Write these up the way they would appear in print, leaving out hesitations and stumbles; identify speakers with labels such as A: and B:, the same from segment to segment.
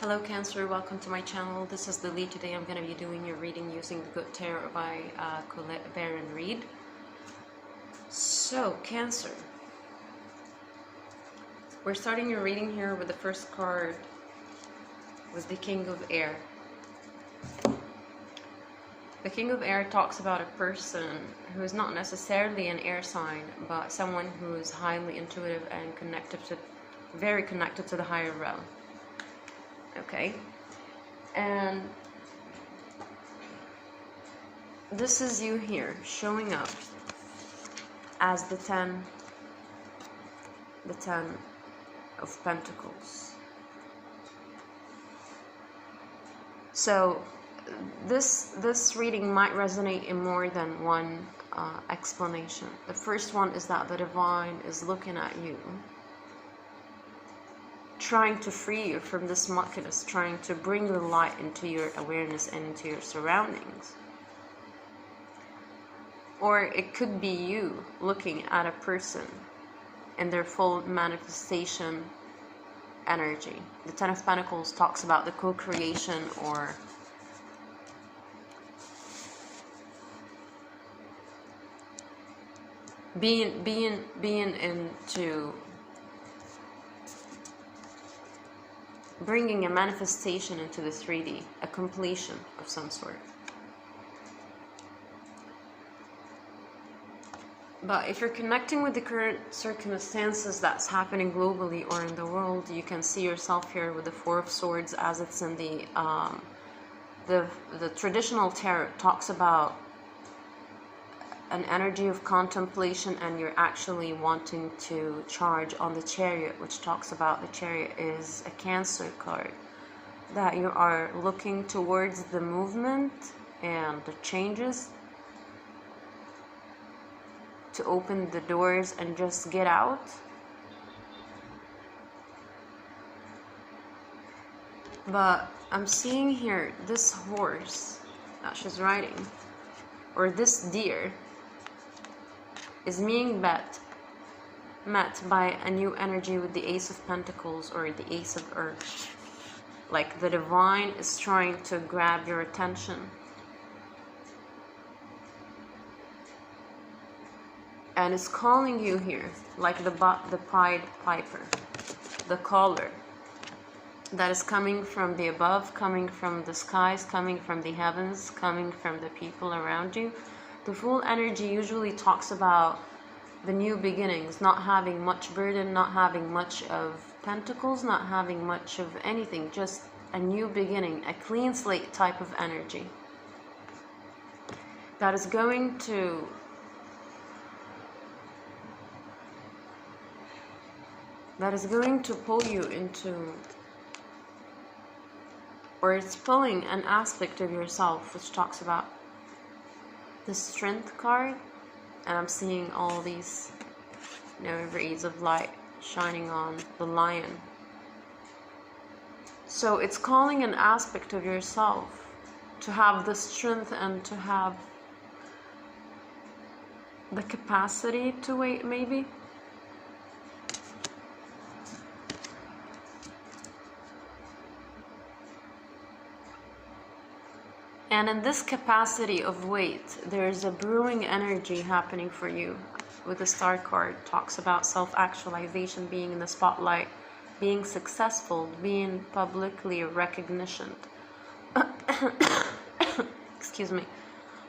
A: Hello Cancer, welcome to my channel. This is Lily. Today I'm going to be doing your reading using the Good Tarot by Colette Baron Reed. So Cancer, we're starting your reading here with the first card, with the King of Air. The King of Air talks about a person who is not necessarily an air sign, but someone who is highly intuitive and very connected to the higher realm. Okay, and this is you here showing up as the 10 of Pentacles. So this reading might resonate in more than one explanation. The first one is that the divine is looking at you, trying to free you from this muckiness, trying to bring the light into your awareness and into your surroundings. Or it could be you looking at a person in their full manifestation energy. The 10 of Pentacles talks about the co-creation or being into bringing a manifestation into the 3D, a completion of some sort. But if you're connecting with the current circumstances that's happening globally or in the world, you can see yourself here with the Four of Swords, as it's in the traditional tarot talks about an energy of contemplation, and you're actually wanting to charge on the Chariot, which talks about the Chariot is a Cancer card, that you are looking towards the movement and the changes to open the doors and just get out. But I'm seeing here this horse that she's riding, or this deer, is being met by a new energy with the Ace of Pentacles or the Ace of Earth. Like the divine is trying to grab your attention. And it's calling you here, like the Pied Piper, the caller that is coming from the above, coming from the skies, coming from the heavens, coming from the people around you. The full energy usually talks about the new beginnings, not having much burden, not having much of pentacles, not having much of anything, just a new beginning, a clean slate type of energy that is going to pull you into, or it's pulling an aspect of yourself, which talks about the Strength card. And I'm seeing all these, rays of light shining on the lion. So it's calling an aspect of yourself to have the strength and to have the capacity to wait, maybe. And in this capacity of weight, there's a brewing energy happening for you. With the Star card, talks about self-actualization, being in the spotlight, being successful, being publicly recognitioned. Excuse me.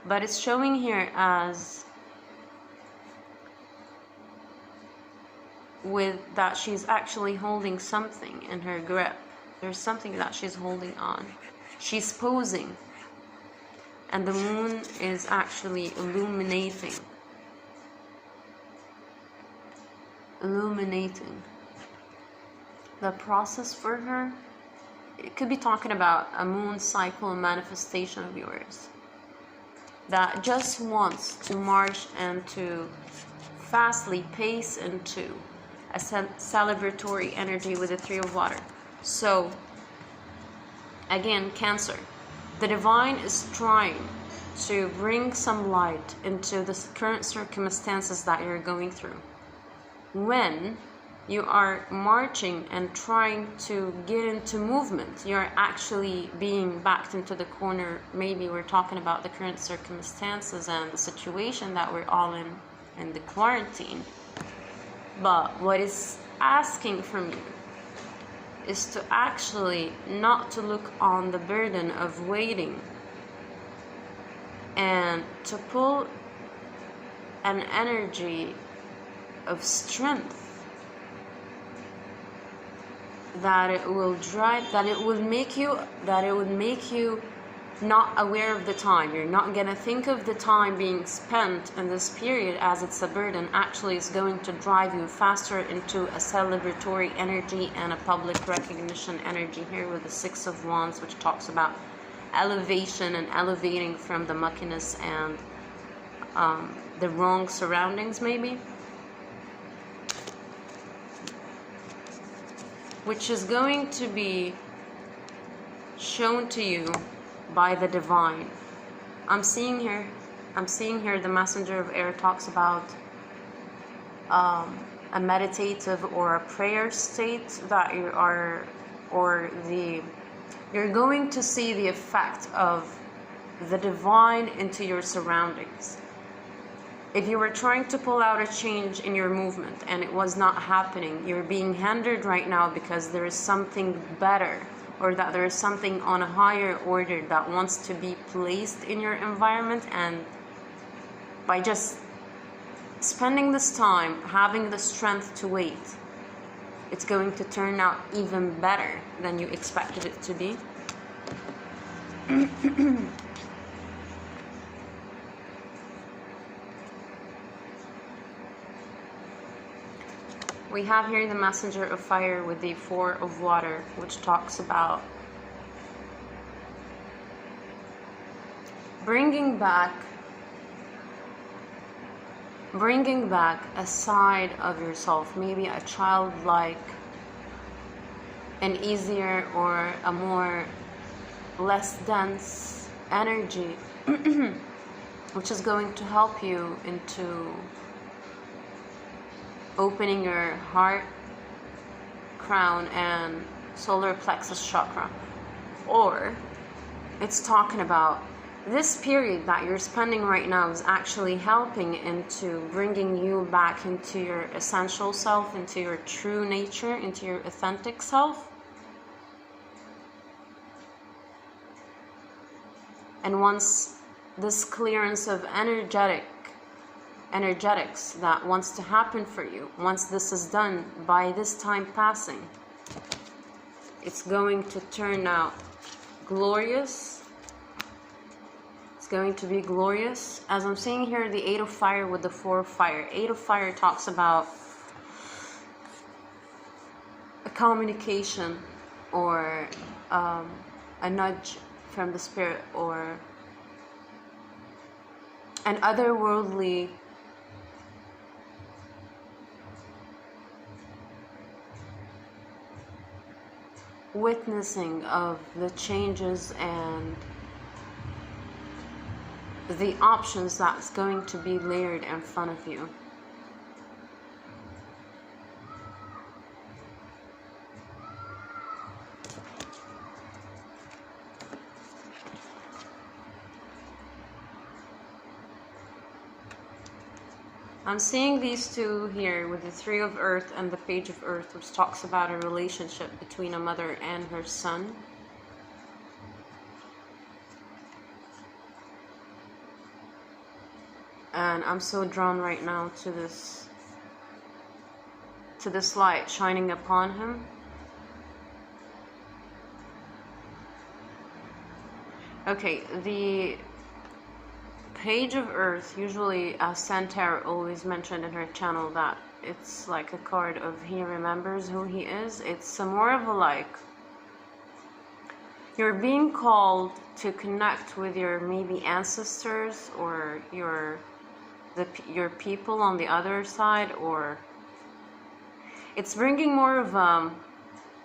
A: But it's showing here as with that she's actually holding something in her grip. There's something that she's holding on. She's posing. And the moon is actually illuminating the process for her. It could be talking about a moon cycle manifestation of yours that just wants to march and to fastly pace into a celebratory energy with the Three of Water. So again, Cancer, the divine is trying to bring some light into the current circumstances that you're going through. When You are marching and trying to get into movement. You're actually being backed into the corner. Maybe we're talking about the current circumstances and the situation that we're all in the quarantine. But what is asking from you is to actually not to look on the burden of waiting, and to pull an energy of strength that it will drive, that it would make you not aware of the time. You're not gonna think of the time being spent in this period as it's a burden. Actually, it's going to drive you faster into a celebratory energy and a public recognition energy here with the Six of Wands, which talks about elevation and elevating from the muckiness and the wrong surroundings, maybe, which is going to be shown to you by the divine. I'm seeing here the messenger of air talks about a meditative or a prayer state that you are, you're going to see the effect of the divine into your surroundings. If you were trying to pull out a change in your movement and it was not happening, you're being hindered right now because there is something better, or that there is something on a higher order that wants to be placed in your environment. And by just spending this time, having the strength to wait, it's going to turn out even better than you expected it to be. We have here the messenger of fire with the Four of Water, which talks about bringing back a side of yourself, maybe a childlike, an easier or a more less dense energy, which is going to help you into opening your heart, crown, and solar plexus chakra. Or it's talking about this period that you're spending right now is actually helping into bringing you back into your essential self, into your true nature, into your authentic self. And once this clearance of energetics that wants to happen for you, once this is done, by this time passing, it's going to turn out glorious. It's going to be glorious. As I'm seeing here, the Eight of Fire with the Four of Fire. Eight of Fire talks about a communication, or a nudge from the spirit, or an otherworldly witnessing of the changes and the options that's going to be layered in front of you. I'm seeing these two here with the Three of Earth and the Page of Earth, which talks about a relationship between a mother and her son. And I'm so drawn right now to this light shining upon him. Okay, the Page of Earth, usually Santerre always mentioned in her channel that it's like a card of he remembers who he is. It's more of a like, you're being called to connect with your maybe ancestors, or your people on the other side, or it's bringing more of a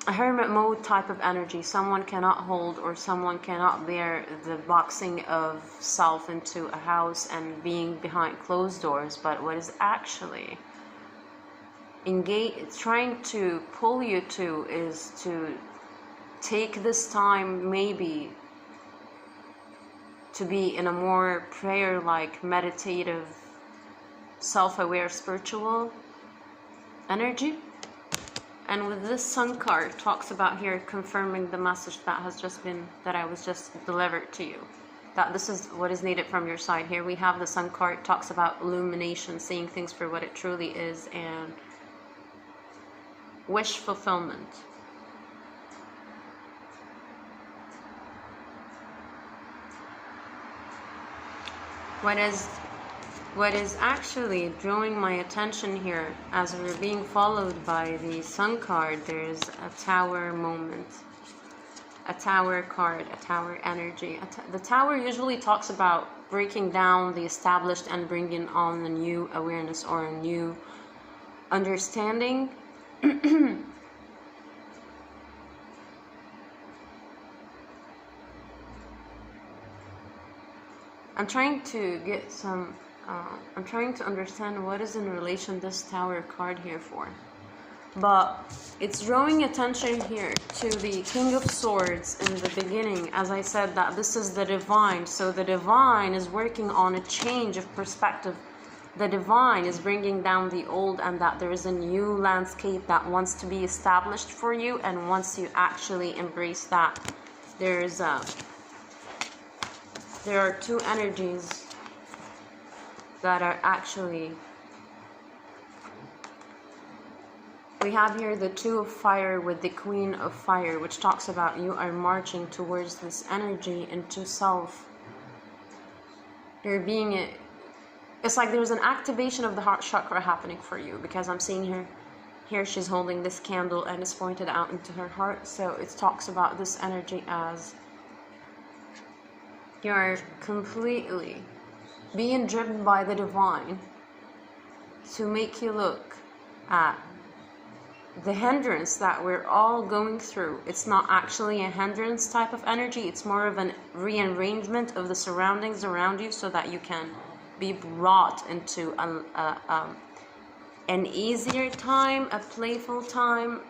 A: hermit mode type of energy. Someone cannot hold, or someone cannot bear the boxing of self into a house and being behind closed doors. But what is actually trying to pull you to is to take this time maybe to be in a more prayer-like, meditative, self-aware, spiritual energy. And with this Sun card, talks about here confirming the message that I was just delivered to you, that this is what is needed from your side. Here we have the Sun card, talks about illumination, seeing things for what it truly is, and wish fulfillment. What is actually drawing my attention here, as we're being followed by the Sun card, there's a Tower moment, a Tower card, a Tower energy. The Tower usually talks about breaking down the established and bringing on a new awareness or a new understanding. I'm trying to get some, I'm trying to understand what is in relation this Tower card here for. But it's drawing attention here to the King of Swords in the beginning. As I said, that this is the divine. So the divine is working on a change of perspective. The divine is bringing down the old, and that there is a new landscape that wants to be established for you. And once you actually embrace that, there are two energies that are actually, we have here the Two of Fire with the Queen of Fire, which talks about you are marching towards this energy into self. You're being, it's like there's an activation of the heart chakra happening for you, because I'm seeing here she's holding this candle and it's pointed out into her heart. So it talks about this energy as you're completely being driven by the divine to make you look at the hindrance that we're all going through. It's not actually a hindrance type of energy. It's more of a rearrangement of the surroundings around you so that you can be brought into an easier time, a playful time,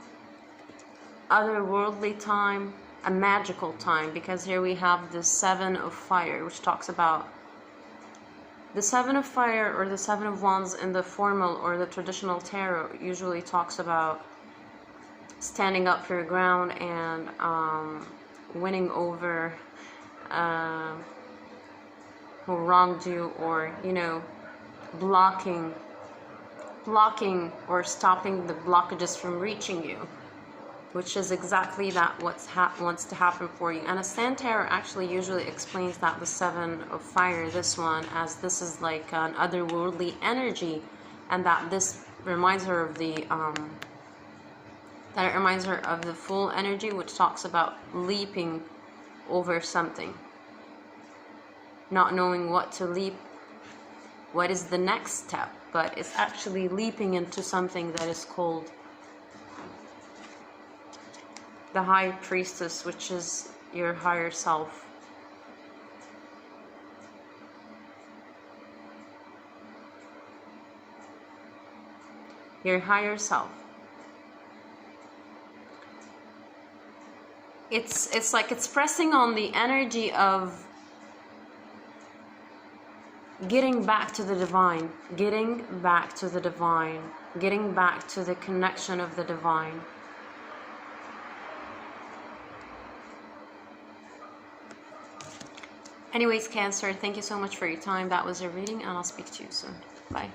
A: otherworldly time, a magical time. Because here we have the Seven of Fire, which talks about the Seven of Fire, or the Seven of Wands in the formal or the traditional tarot, usually talks about standing up for your ground and winning over who wronged you, or, you know, blocking or stopping the blockages from reaching you, which is exactly that wants to happen for you. And a Sand Tarot actually usually explains that the Seven of Fire, this one, as this is like an otherworldly energy, and that this reminds her of the full energy, which talks about leaping over something, not knowing what to leap, what is the next step, but it's actually leaping into something that is called the High Priestess, which is your higher self. Your higher self. It's like it's pressing on the energy of getting back to the divine, getting back to the divine, getting back to the connection of the divine. Anyways, Cancer, thank you so much for your time. That was your reading, and I'll speak to you soon. Bye.